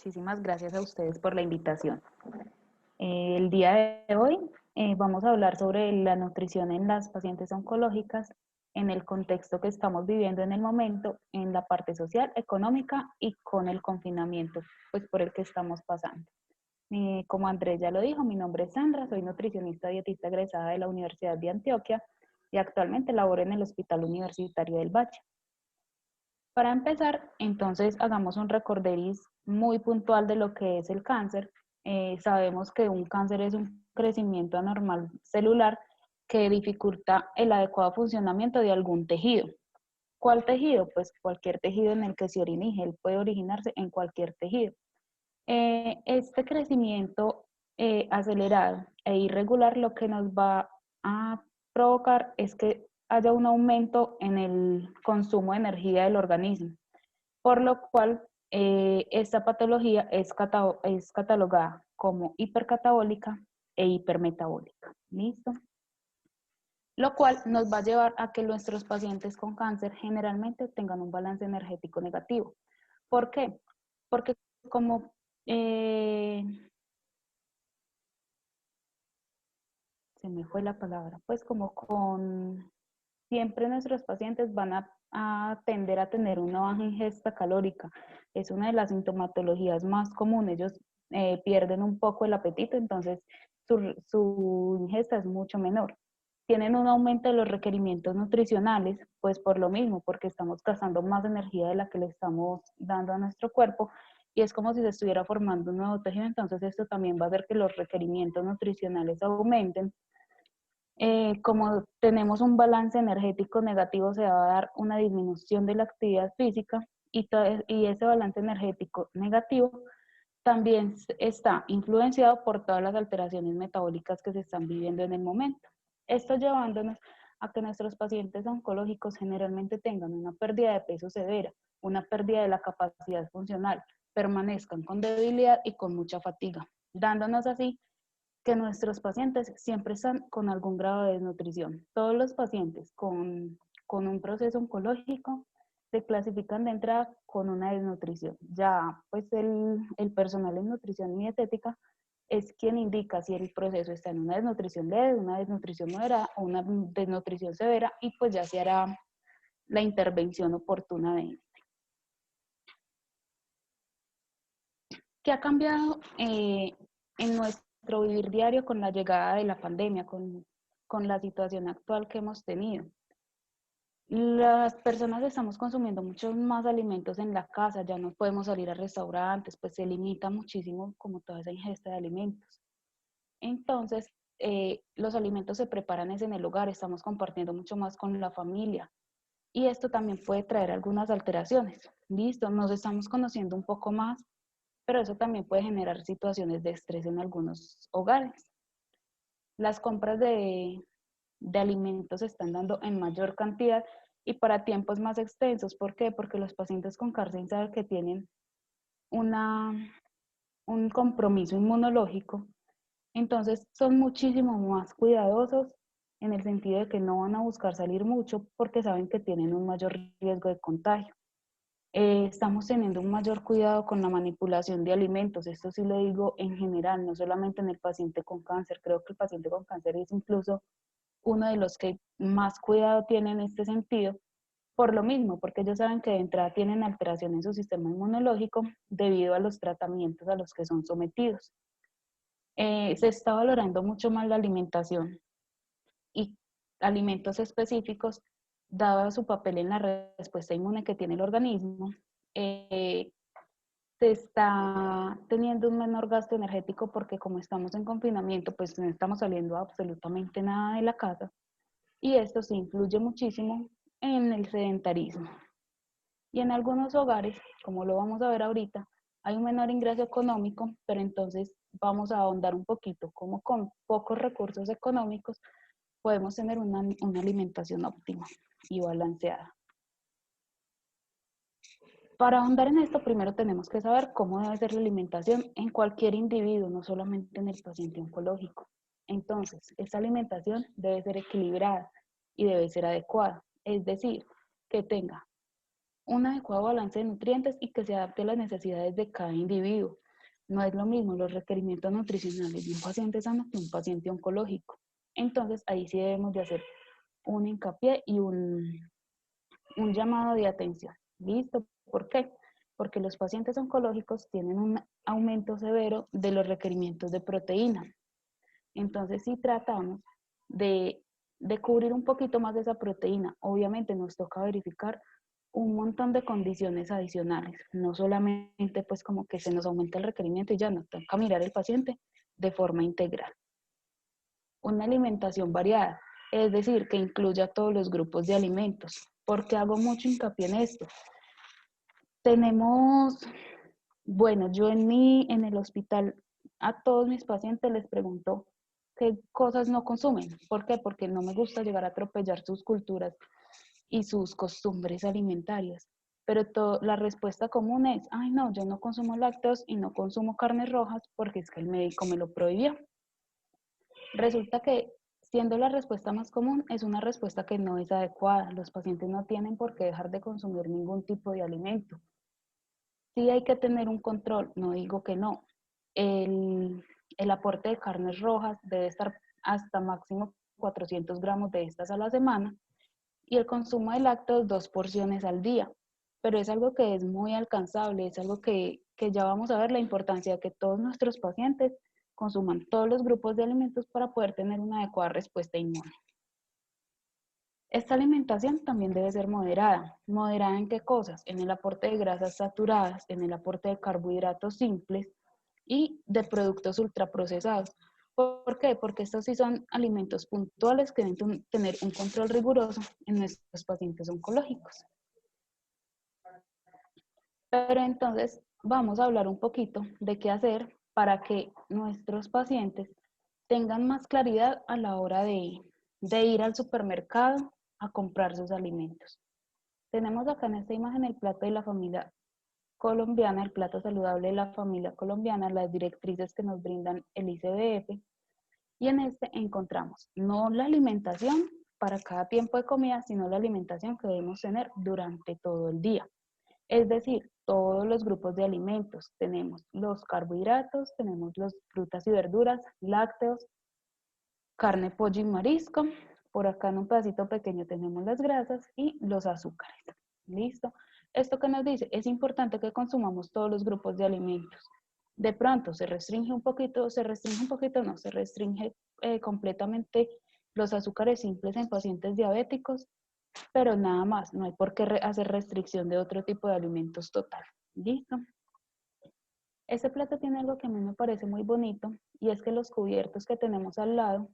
muchísimas gracias a ustedes por la invitación. El día de hoy vamos a hablar sobre la nutrición en las pacientes oncológicas en el contexto que estamos viviendo en el momento, en la parte social, económica y con el confinamiento pues, por el que estamos pasando. Como Andrés ya lo dijo, mi nombre es Sandra, soy nutricionista dietista egresada de la Universidad de Antioquia y actualmente laboro en el Hospital Universitario del Valle. Para empezar, entonces hagamos un recorderis muy puntual de lo que es el cáncer. Sabemos que un cáncer es un crecimiento anormal celular que dificulta el adecuado funcionamiento de algún tejido. ¿Cuál tejido? Pues cualquier tejido en el que se orine, él puede originarse en cualquier tejido. Este crecimiento acelerado e irregular lo que nos va a provocar es que haya un aumento en el consumo de energía del organismo, por lo cual esta patología es catalogada como hipercatabólica e hipermetabólica. ¿Listo? Lo cual nos va a llevar a que nuestros pacientes con cáncer generalmente tengan un balance energético negativo. ¿Por qué? Porque como se me fue la palabra, pues como con siempre nuestros pacientes van a tender a tener una baja ingesta calórica. Es una de las sintomatologías más comunes. Ellos pierden un poco el apetito, entonces su ingesta es mucho menor. Tienen un aumento de los requerimientos nutricionales, pues por lo mismo, porque estamos gastando más energía de la que le estamos dando a nuestro cuerpo y es como si se estuviera formando un nuevo tejido, entonces esto también va a hacer que los requerimientos nutricionales aumenten. Como tenemos un balance energético negativo, se va a dar una disminución de la actividad física y ese balance energético negativo también está influenciado por todas las alteraciones metabólicas que se están viviendo en el momento. Esto llevándonos a que nuestros pacientes oncológicos generalmente tengan una pérdida de peso severa, una pérdida de la capacidad funcional, permanezcan con debilidad y con mucha fatiga, dándonos así que nuestros pacientes siempre están con algún grado de desnutrición. Todos los pacientes con un proceso oncológico se clasifican de entrada con una desnutrición. Ya pues el personal en nutrición y dietética es quien indica si el proceso está en una desnutrición leve, una desnutrición moderada o una desnutrición severa y pues ya se hará la intervención oportuna de él. ¿Qué ha cambiado en nuestro vivir diario con la llegada de la pandemia, con la situación actual que hemos tenido? Las personas estamos consumiendo muchos más alimentos en la casa, ya no podemos salir a restaurantes, pues se limita muchísimo como toda esa ingesta de alimentos. Entonces, los alimentos se preparan en el hogar, estamos compartiendo mucho más con la familia y esto también puede traer algunas alteraciones. Listo, nos estamos conociendo un poco más, pero eso también puede generar situaciones de estrés en algunos hogares. Las compras de alimentos se están dando en mayor cantidad y para tiempos más extensos. ¿Por qué? Porque los pacientes con cáncer saben que tienen un compromiso inmunológico, entonces son muchísimo más cuidadosos en el sentido de que no van a buscar salir mucho porque saben que tienen un mayor riesgo de contagio. Estamos teniendo un mayor cuidado con la manipulación de alimentos, esto sí lo digo en general, no solamente en el paciente con cáncer, creo que el paciente con cáncer es incluso uno de los que más cuidado tiene en este sentido, por lo mismo, porque ellos saben que de entrada tienen alteración en su sistema inmunológico debido a los tratamientos a los que son sometidos. Se está valorando mucho más la alimentación y alimentos específicos, dado su papel en la respuesta inmune que tiene el organismo, se está teniendo un menor gasto energético porque como estamos en confinamiento, pues no estamos saliendo absolutamente nada de la casa y esto sí influye muchísimo en el sedentarismo. Y en algunos hogares, como lo vamos a ver ahorita, hay un menor ingreso económico, pero entonces vamos a ahondar un poquito, como con pocos recursos económicos podemos tener una alimentación óptima y balanceada. Para ahondar en esto, primero tenemos que saber cómo debe ser la alimentación en cualquier individuo, no solamente en el paciente oncológico. Entonces, esta alimentación debe ser equilibrada y debe ser adecuada, es decir, que tenga un adecuado balance de nutrientes y que se adapte a las necesidades de cada individuo. No es lo mismo los requerimientos nutricionales de un paciente sano que un paciente oncológico. Entonces, ahí sí debemos de hacer un hincapié y un llamado de atención. ¿Listo? ¿Por qué? Porque los pacientes oncológicos tienen un aumento severo de los requerimientos de proteína. Entonces, si tratamos de cubrir un poquito más de esa proteína, obviamente nos toca verificar un montón de condiciones adicionales, no solamente pues como que se nos aumenta el requerimiento y ya nos toca mirar el paciente de forma integral. Una alimentación variada, es decir, que incluya todos los grupos de alimentos. ¿Por qué hago mucho hincapié en esto? Tenemos, bueno, yo en el hospital a todos mis pacientes les pregunto qué cosas no consumen. ¿Por qué? Porque no me gusta llegar a atropellar sus culturas y sus costumbres alimentarias. Pero la respuesta común es, ay no, yo no consumo lácteos y no consumo carnes rojas porque es que el médico me lo prohibió. Resulta que siendo la respuesta más común, es una respuesta que no es adecuada. Los pacientes no tienen por qué dejar de consumir ningún tipo de alimento. Sí hay que tener un control, no digo que no. El aporte de carnes rojas debe estar hasta máximo 400 gramos de estas a la semana y el consumo de lácteos 2 porciones al día. Pero es algo que es muy alcanzable, es algo que ya vamos a ver la importancia de que todos nuestros pacientes consuman todos los grupos de alimentos para poder tener una adecuada respuesta inmune. Esta alimentación también debe ser moderada. ¿Moderada en qué cosas? En el aporte de grasas saturadas, en el aporte de carbohidratos simples y de productos ultraprocesados. ¿Por qué? Porque estos sí son alimentos puntuales que deben tener un control riguroso en nuestros pacientes oncológicos. Pero entonces vamos a hablar un poquito de qué hacer para que nuestros pacientes tengan más claridad a la hora de ir al supermercado a comprar sus alimentos. Tenemos acá en esta imagen el plato de la familia colombiana, el plato saludable de la familia colombiana, las directrices que nos brindan el ICBF, y en este encontramos no la alimentación para cada tiempo de comida, sino la alimentación que debemos tener durante todo el día. Es decir, todos los grupos de alimentos. Tenemos los carbohidratos, tenemos las frutas y verduras, lácteos, carne, pollo y marisco. Por acá en un pedacito pequeño tenemos las grasas y los azúcares. ¿Listo? ¿Esto qué nos dice? Es importante que consumamos todos los grupos de alimentos. De pronto se restringe un poquito, no, se restringe completamente los azúcares simples en pacientes diabéticos, pero nada más, no hay por qué hacer restricción de otro tipo de alimentos total. ¿Listo? Este plato tiene algo que a mí me parece muy bonito y es que los cubiertos que tenemos al lado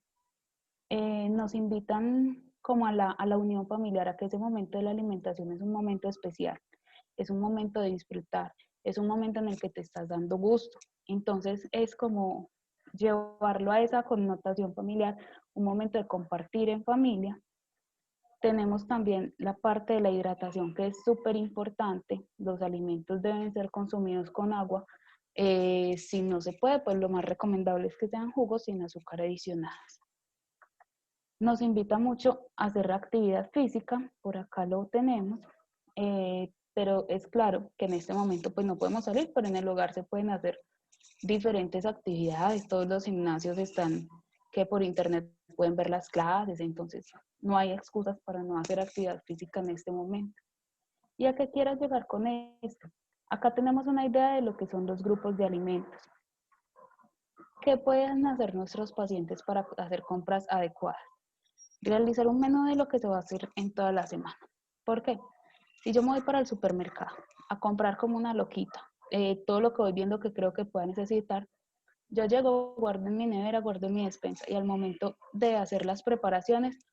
nos invitan como a la unión familiar, a que ese momento de la alimentación es un momento especial, es un momento de disfrutar, es un momento en el que te estás dando gusto. Entonces es como llevarlo a esa connotación familiar, un momento de compartir en familia. Tenemos también la parte de la hidratación que es súper importante. Los alimentos deben ser consumidos con agua. Si no se puede, pues lo más recomendable es que sean jugos sin azúcar adicionadas. Nos invita mucho a hacer actividad física, por acá lo tenemos, pero es claro que en este momento pues no podemos salir, pero en el hogar se pueden hacer diferentes actividades. Todos los gimnasios están que por internet pueden ver las clases, entonces no hay excusas para no hacer actividad física en este momento. ¿Y a qué quieras llegar con esto? Acá tenemos una idea de lo que son los grupos de alimentos. ¿Qué pueden hacer nuestros pacientes para hacer compras adecuadas? Realizar un menú de lo que se va a hacer en toda la semana. ¿Por qué? Si yo me voy para el supermercado a comprar como una loquita, todo lo que voy viendo que creo que pueda necesitar, yo llego, guardo en mi nevera, guardo en mi despensa y al momento de hacer las preparaciones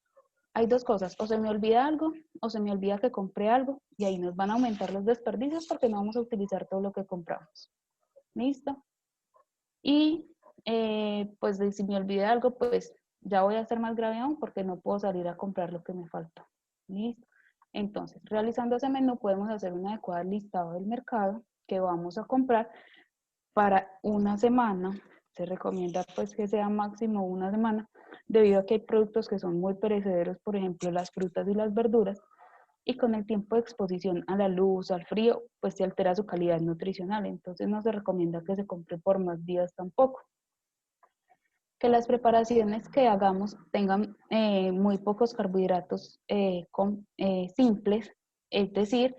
hay dos cosas, o se me olvida algo o se me olvida que compré algo y ahí nos van a aumentar los desperdicios porque no vamos a utilizar todo lo que compramos. ¿Listo? Y pues si me olvida algo, pues ya voy a ser más grave aún porque no puedo salir a comprar lo que me falta. ¿Listo? Entonces, realizando ese menú podemos hacer un adecuado listado del mercado que vamos a comprar para una semana. Se recomienda pues que sea máximo una semana debido a que hay productos que son muy perecederos, por ejemplo las frutas y las verduras. y con el tiempo de exposición a la luz, al frío, pues se altera su calidad nutricional. Entonces no se recomienda que se compre por más días tampoco. Que las preparaciones que hagamos tengan muy pocos carbohidratos simples, es decir,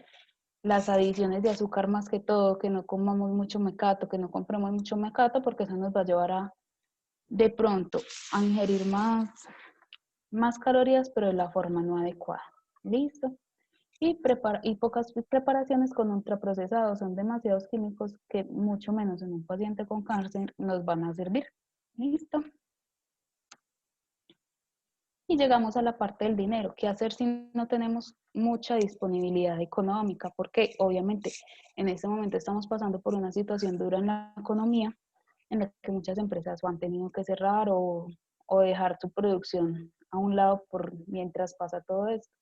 las adiciones de azúcar más que todo, que no comamos mucho mecato, que no compremos mucho mecato, porque eso nos va a llevar a, de pronto, a ingerir más calorías, pero de la forma no adecuada. ¿Listo? Y pocas preparaciones con ultraprocesados, son demasiados químicos que mucho menos en un paciente con cáncer nos van a servir. ¿Listo? Y llegamos a la parte del dinero. ¿Qué hacer si no tenemos mucha disponibilidad económica? Porque obviamente en este momento estamos pasando por una situación dura en la economía, en la que muchas empresas o han tenido que cerrar o dejar su producción a un lado mientras pasa todo esto.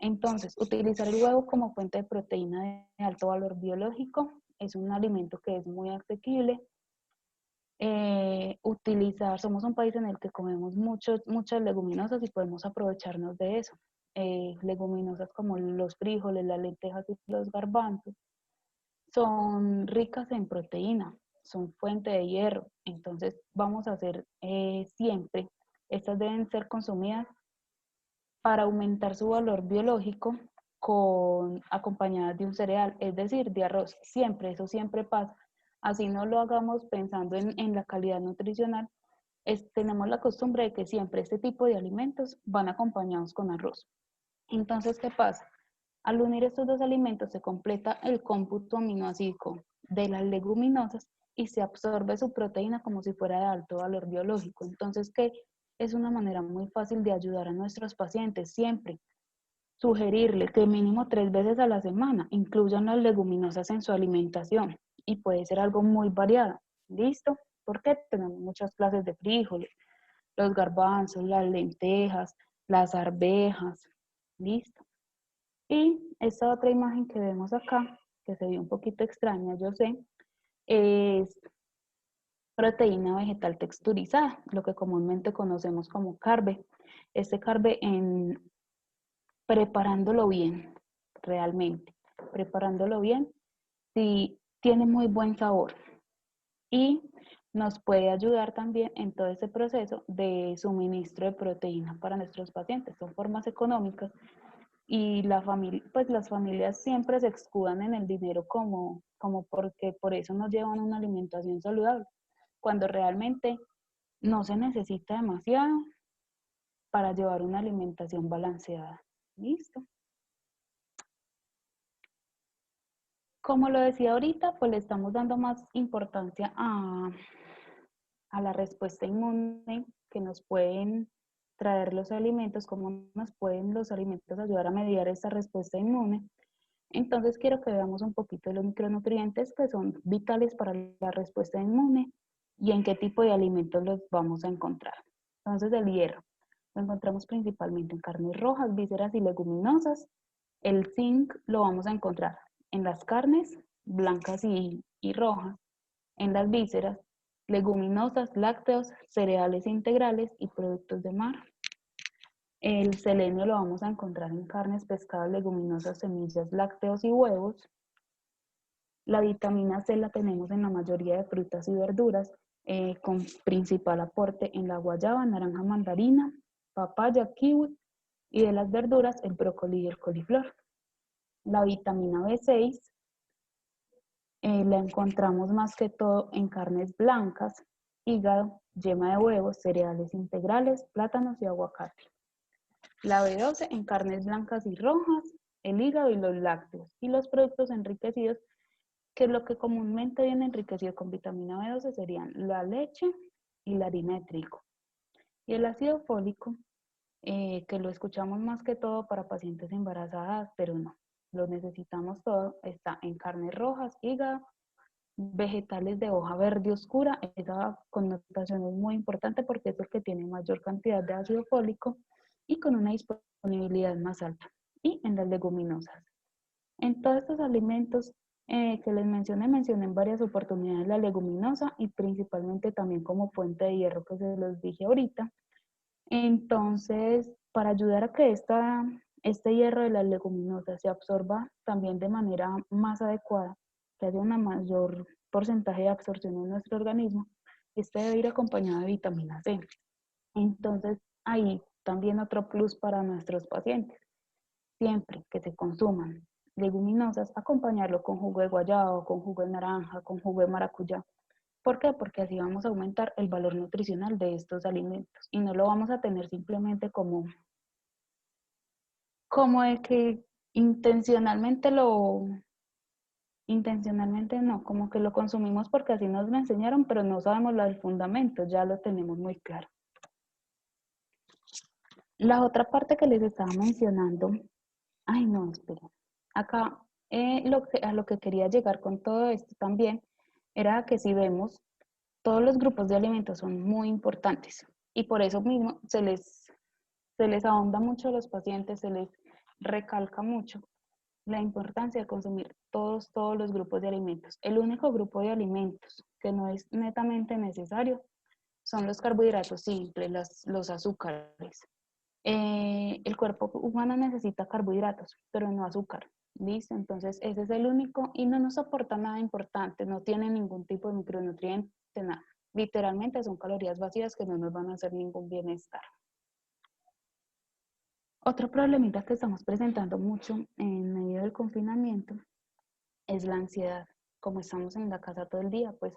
Entonces, utilizar el huevo como fuente de proteína de alto valor biológico es un alimento que es muy asequible. Somos un país en el que comemos muchas leguminosas y podemos aprovecharnos de eso. Leguminosas como los frijoles, las lentejas y los garbanzos son ricas en proteína, son fuente de hierro. Entonces, vamos a hacer siempre, estas deben ser consumidas para aumentar su valor biológico acompañadas de un cereal, es decir, de arroz. Siempre, eso siempre pasa. Así no lo hagamos pensando en la calidad nutricional. Tenemos la costumbre de que siempre este tipo de alimentos van acompañados con arroz. Entonces, ¿qué pasa? Al unir estos dos alimentos se completa el cómputo aminoácido de las leguminosas y se absorbe su proteína como si fuera de alto valor biológico. Entonces, ¿qué? Es una manera muy fácil de ayudar a nuestros pacientes siempre. Sugerirle que mínimo 3 veces a la semana incluyan las leguminosas en su alimentación y puede ser algo muy variado. ¿Listo? Porque tenemos muchas clases de frijoles, los garbanzos, las lentejas, las arvejas. ¿Listo? Y esta otra imagen que vemos acá, que se ve un poquito extraña, yo sé, es proteína vegetal texturizada, lo que comúnmente conocemos como carbe. Este carbe preparándolo bien, realmente, preparándolo bien, sí tiene muy buen sabor y nos puede ayudar también en todo ese proceso de suministro de proteína para nuestros pacientes. Son formas económicas y pues las familias siempre se escudan en el dinero como porque por eso no llevan una alimentación saludable, cuando realmente no se necesita demasiado para llevar una alimentación balanceada. ¿Listo? Como lo decía ahorita, pues le estamos dando más importancia a la respuesta inmune que nos pueden traer los alimentos, cómo nos pueden los alimentos ayudar a mediar esta respuesta inmune. Entonces quiero que veamos un poquito de los micronutrientes que son vitales para la respuesta inmune y en qué tipo de alimentos los vamos a encontrar. Entonces el hierro lo encontramos principalmente en carnes rojas, vísceras y leguminosas. El zinc lo vamos a encontrar en las carnes blancas y rojas, en las vísceras, leguminosas, lácteos, cereales integrales y productos de mar. El selenio lo vamos a encontrar en carnes, pescados, leguminosas, semillas, lácteos y huevos. La vitamina C la tenemos en la mayoría de frutas y verduras, con principal aporte en la guayaba, naranja, mandarina, papaya, kiwi, y de las verduras el brócoli y el coliflor. La vitamina B6 la encontramos más que todo en carnes blancas, hígado, yema de huevos, cereales integrales, plátanos y aguacate. La B12 en carnes blancas y rojas, el hígado y los lácteos. Y los productos enriquecidos, que lo que comúnmente viene enriquecido con vitamina B12 serían la leche y la harina de trigo. Y el ácido fólico, que lo escuchamos más que todo para pacientes embarazadas, pero no, lo necesitamos todo, está en carnes rojas, hígado, vegetales de hoja verde oscura. Esa connotación es muy importante porque es el que tiene mayor cantidad de ácido fólico y con una disponibilidad más alta. Y en las leguminosas. En todos estos alimentos que les mencioné en varias oportunidades la leguminosa y principalmente también como fuente de hierro que se los dije ahorita. Entonces, para ayudar a que este hierro de las leguminosas se absorba también de manera más adecuada, que haya un mayor porcentaje de absorción en nuestro organismo, este debe ir acompañado de vitamina C. Entonces, ahí también otro plus para nuestros pacientes. Siempre que se consuman leguminosas, acompañarlo con jugo de guayaba, con jugo de naranja, con jugo de maracuyá. ¿Por qué? Porque así vamos a aumentar el valor nutricional de estos alimentos y no lo vamos a tener simplemente como de que intencionalmente intencionalmente no, como que lo consumimos porque así nos lo enseñaron, pero no sabemos lo del fundamento, ya lo tenemos muy claro. La otra parte que les estaba mencionando, ay no, espera, acá a lo que quería llegar con todo esto también era que si vemos, todos los grupos de alimentos son muy importantes y por eso mismo se les ahonda mucho a los pacientes, se les recalca mucho la importancia de consumir todos los grupos de alimentos. El único grupo de alimentos que no es netamente necesario son los carbohidratos simples, los azúcares. El cuerpo humano necesita carbohidratos, pero no azúcar. ¿Listo? Entonces ese es el único y no nos aporta nada importante, no tiene ningún tipo de micronutriente, nada. Literalmente son calorías vacías que no nos van a hacer ningún bienestar. Otro problemita que estamos presentando mucho en medio del confinamiento es la ansiedad. Como estamos en la casa todo el día, pues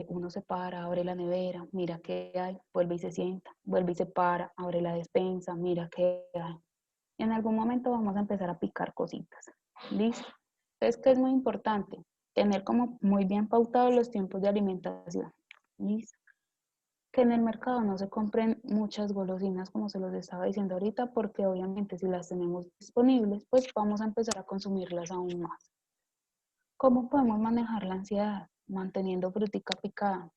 uno se para, abre la nevera, mira qué hay, vuelve y se sienta, vuelve y se para, abre la despensa, mira qué hay. Y en algún momento vamos a empezar a picar cositas. ¿Listo? Entonces, ¿qué es muy importante? Tener como muy bien pautados los tiempos de alimentación. ¿Listo? Que en el mercado no se compren muchas golosinas, como se los estaba diciendo ahorita, porque obviamente si las tenemos disponibles, pues vamos a empezar a consumirlas aún más. ¿Cómo podemos manejar la ansiedad? Manteniendo frutica picada.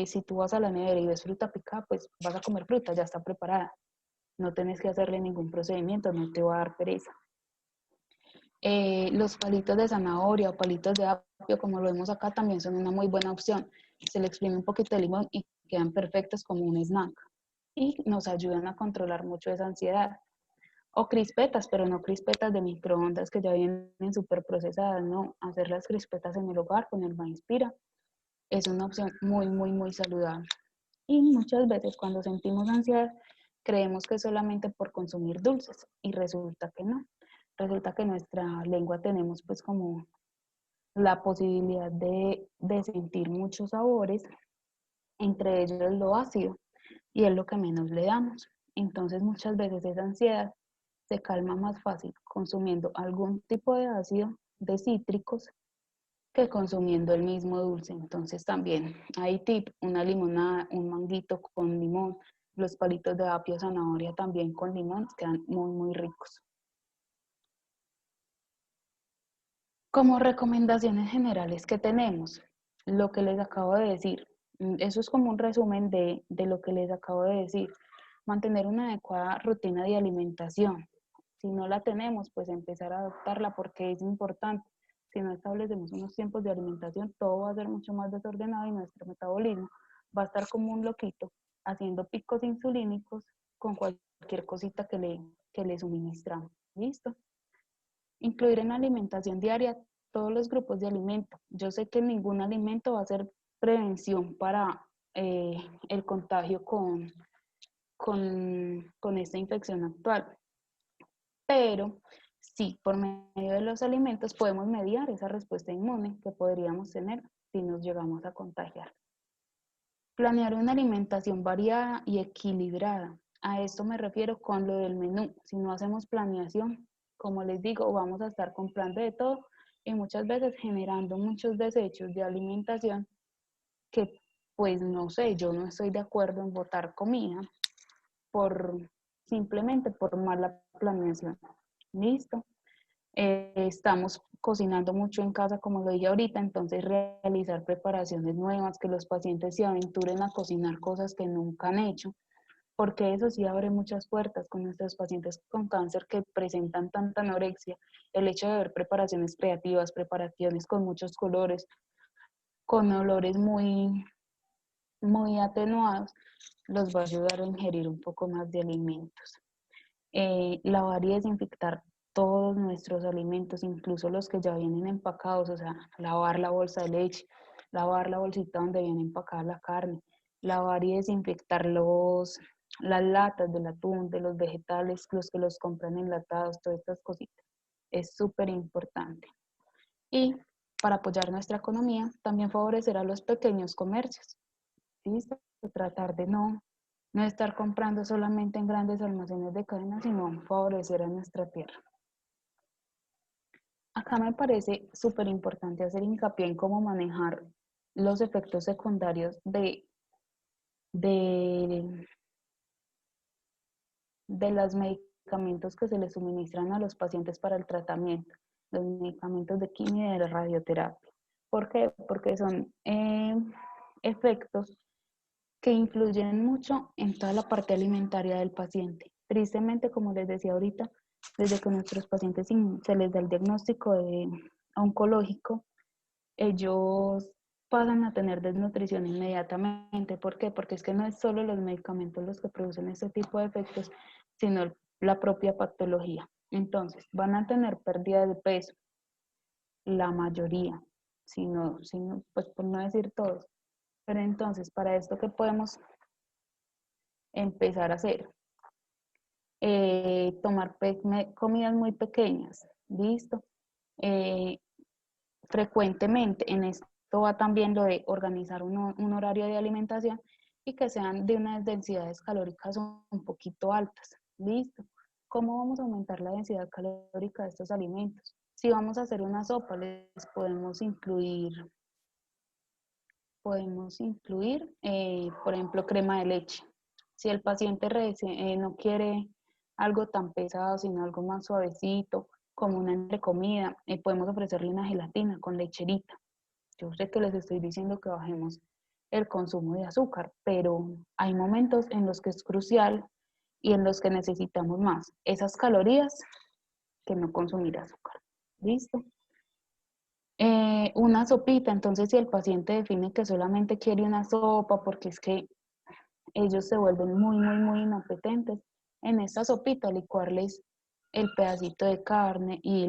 Si tú vas a la nevera y ves fruta picada, pues vas a comer fruta, ya está preparada. No tenés que hacerle ningún procedimiento, no te va a dar pereza. Los palitos de zanahoria o palitos de apio, como lo vemos acá, también son una muy buena opción. Se le exprime un poquito de limón y quedan perfectos como un snack. Y nos ayudan a controlar mucho esa ansiedad. O crispetas, pero no crispetas de microondas que ya vienen súper procesadas, no. Hacer las crispetas en el hogar con el maíz pira es una opción muy saludable. Y muchas veces cuando sentimos ansiedad, creemos que es solamente por consumir dulces y resulta que no. Resulta que en nuestra lengua tenemos pues como la posibilidad de sentir muchos sabores, entre ellos lo ácido, y es lo que menos le damos. Entonces muchas veces esa ansiedad se calma más fácil consumiendo algún tipo de ácido de cítricos que consumiendo el mismo dulce. Entonces también hay tip, una limonada, un manguito con limón, los palitos de apio, zanahoria también con limón, quedan muy ricos. Como recomendaciones generales que tenemos, lo que les acabo de decir, eso es como un resumen de lo que les acabo de decir. Mantener una adecuada rutina de alimentación. Si no la tenemos, pues empezar a adoptarla porque es importante. Si no establecemos unos tiempos de alimentación, todo va a ser mucho más desordenado y nuestro metabolismo va a estar como un loquito, haciendo picos insulínicos con cualquier cosita que le suministramos. ¿Listo? Incluir en la alimentación diaria todos los grupos de alimentos. Yo sé que ningún alimento va a ser prevención para el contagio con esta infección actual, pero sí, por medio de los alimentos podemos mediar esa respuesta inmune que podríamos tener si nos llegamos a contagiar. Planear una alimentación variada y equilibrada. A esto me refiero con lo del menú. Si no hacemos planeación, como les digo, vamos a estar comprando de todo y muchas veces generando muchos desechos de alimentación que, pues no sé, yo no estoy de acuerdo en botar comida por simplemente por mala planeación. ¿Listo? Estamos cocinando mucho en casa, como lo dije ahorita, entonces realizar preparaciones nuevas, que los pacientes se aventuren a cocinar cosas que nunca han hecho, porque eso sí abre muchas puertas con nuestros pacientes con cáncer que presentan tanta anorexia. El hecho de ver preparaciones creativas, preparaciones con muchos colores, con olores muy atenuados, los va a ayudar a ingerir un poco más de alimentos. Lavar y desinfectar todos nuestros alimentos, incluso los que ya vienen empacados, o sea, lavar la bolsa de leche, lavar la bolsita donde viene empacada la carne, lavar y desinfectar las latas del atún, de los vegetales, los que los compran enlatados, todas estas cositas. Es súper importante. Y para apoyar nuestra economía, también favorecer a los pequeños comercios. ¿Sí? Tratar de no estar comprando solamente en grandes almacenes de cadena, sino favorecer a nuestra tierra. Acá me parece súper importante hacer hincapié en cómo manejar los efectos secundarios de, de los medicamentos que se les suministran a los pacientes para el tratamiento, los medicamentos de quimio y de radioterapia. ¿Por qué? Porque son efectos que influyen mucho en toda la parte alimentaria del paciente. Tristemente, como les decía ahorita, desde que nuestros pacientes se les da el diagnóstico oncológico, ellos pasan a tener desnutrición inmediatamente. ¿Por qué? Porque es que no es solo los medicamentos los que producen este tipo de efectos, sino la propia patología. Entonces, van a tener pérdida de peso, la mayoría, sino, pues por no decir todos. Pero entonces, para esto, ¿qué podemos empezar a hacer? Tomar comidas muy pequeñas, ¿listo? Frecuentemente, en esto va también lo de organizar un horario de alimentación y que sean de unas densidades calóricas un poquito altas, ¿listo? ¿Cómo vamos a aumentar la densidad calórica de estos alimentos? Si vamos a hacer una sopa, les podemos incluir, por ejemplo, crema de leche. Si el paciente no quiere algo tan pesado, sino algo más suavecito, como una entrecomida, podemos ofrecerle una gelatina con lecherita. Yo sé que les estoy diciendo que bajemos el consumo de azúcar, pero hay momentos en los que es crucial y en los que necesitamos más esas calorías que no consumir azúcar. ¿Listo? Una sopita, entonces si el paciente define que solamente quiere una sopa porque es que ellos se vuelven muy inapetentes, en esta sopita licuarles el pedacito de carne y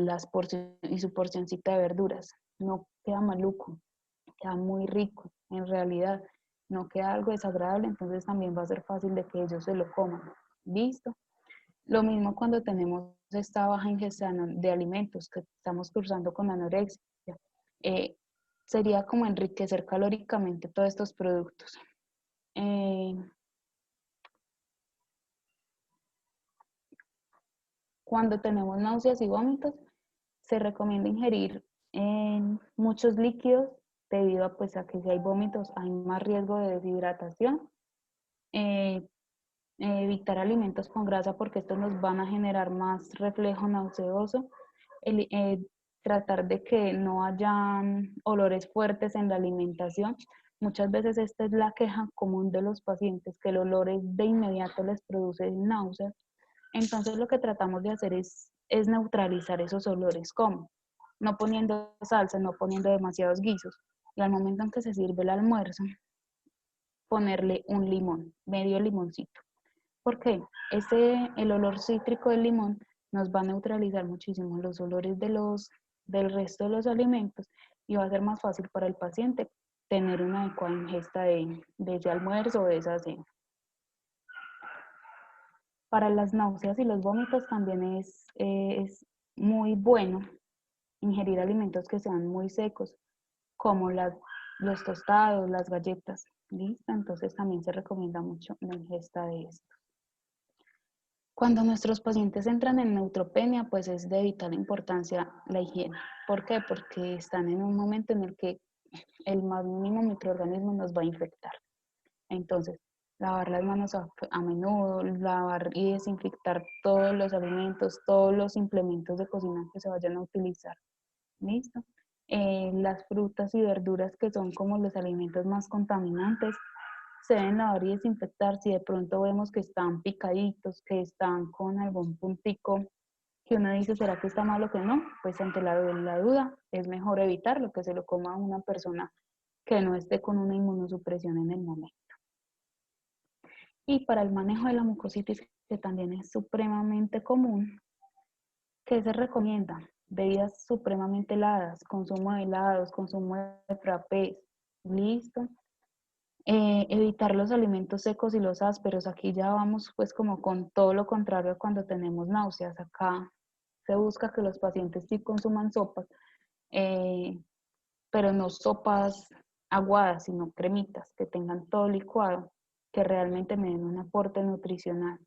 su porcioncita de verduras. No queda maluco, queda muy rico, en realidad no queda algo desagradable, entonces también va a ser fácil de que ellos se lo coman. ¿Listo? Lo mismo cuando tenemos esta baja ingesta de alimentos, que estamos cursando con anorexia. Eh, Sería como enriquecer calóricamente todos estos productos. Cuando tenemos náuseas y vómitos, se recomienda ingerir muchos líquidos debido a, pues, a que si hay vómitos hay más riesgo de deshidratación. Evitar alimentos con grasa porque estos nos van a generar más reflejo nauseoso. Tratar de que no hayan olores fuertes en la alimentación. Muchas veces esta es la queja común de los pacientes, que el olor de inmediato les produce náuseas. Entonces lo que tratamos de hacer es neutralizar esos olores. ¿Cómo? No poniendo salsa, no poniendo demasiados guisos. Y al momento en que se sirve el almuerzo, ponerle un limón, medio limoncito. ¿Por qué? El olor cítrico del limón nos va a neutralizar muchísimo los olores del resto de los alimentos y va a ser más fácil para el paciente tener una adecuada ingesta de ese almuerzo o de esa cena. Para las náuseas y los vómitos también es muy bueno ingerir alimentos que sean muy secos, como los tostados, las galletas. ¿Listo? Entonces también se recomienda mucho la ingesta de esto. Cuando nuestros pacientes entran en neutropenia, pues es de vital importancia la higiene. ¿Por qué? Porque están en un momento en el que el más mínimo microorganismo nos va a infectar. Entonces, lavar las manos a menudo, lavar y desinfectar todos los alimentos, todos los implementos de cocina que se vayan a utilizar. ¿Listo? Las frutas y verduras que son como los alimentos más contaminantes, se deben lavar y desinfectar. Si de pronto vemos que están picaditos, que están con algún puntico que uno dice, ¿será que está mal o que no? Pues ante la duda es mejor evitarlo, que se lo coma una persona que no esté con una inmunosupresión en el momento. Y para el manejo de la mucositis que también es supremamente común. ¿Qué se recomienda? Bebidas supremamente heladas, consumo de helados, consumo de frappés, listo. Evitar los alimentos secos y los ásperos. Aquí ya vamos pues como con todo lo contrario a cuando tenemos náuseas. Acá se busca que los pacientes sí consuman sopas, eh, pero no sopas aguadas, sino cremitas, que tengan todo licuado, que realmente me den un aporte nutricional.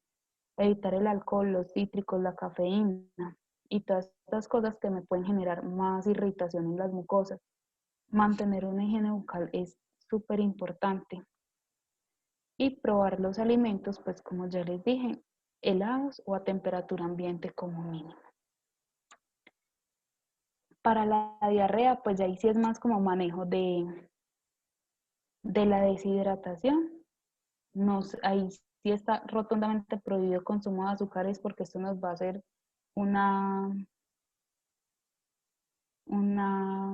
Evitar el alcohol, los cítricos, la cafeína y todas estas cosas que me pueden generar más irritación en las mucosas. Mantener una higiene bucal es súper importante. Y probar los alimentos, pues como ya les dije, helados o a temperatura ambiente como mínimo. Para la diarrea, pues ahí sí es más como manejo de la deshidratación. Ahí sí está rotundamente prohibido el consumo de azúcares porque esto nos va a hacer una, una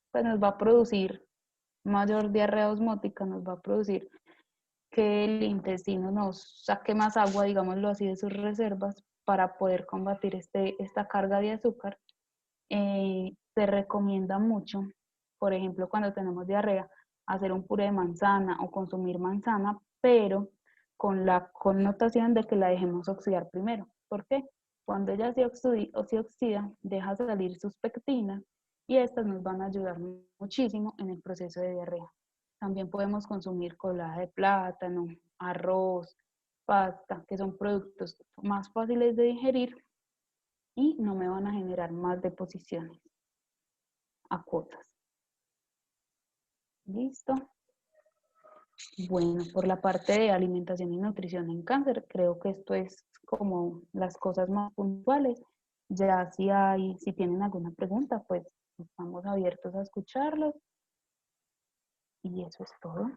pues nos va a producir mayor diarrea osmótica, nos va a producir que el intestino nos saque más agua, digámoslo así, de sus reservas para poder combatir esta carga de azúcar. Se recomienda mucho, por ejemplo, cuando tenemos diarrea, hacer un puré de manzana o consumir manzana, pero con la connotación de que la dejemos oxidar primero. ¿Por qué? Cuando ella se oxida, deja salir sus pectinas y estas nos van a ayudar muchísimo en el proceso de diarrea. También podemos consumir colada de plátano, arroz, pasta, que son productos más fáciles de digerir y no me van a generar más deposiciones acuosas. ¿Listo? Bueno, por la parte de alimentación y nutrición en cáncer, creo que esto es como las cosas más puntuales. Ya si tienen alguna pregunta, pues estamos abiertos a escucharlos. Y eso es todo.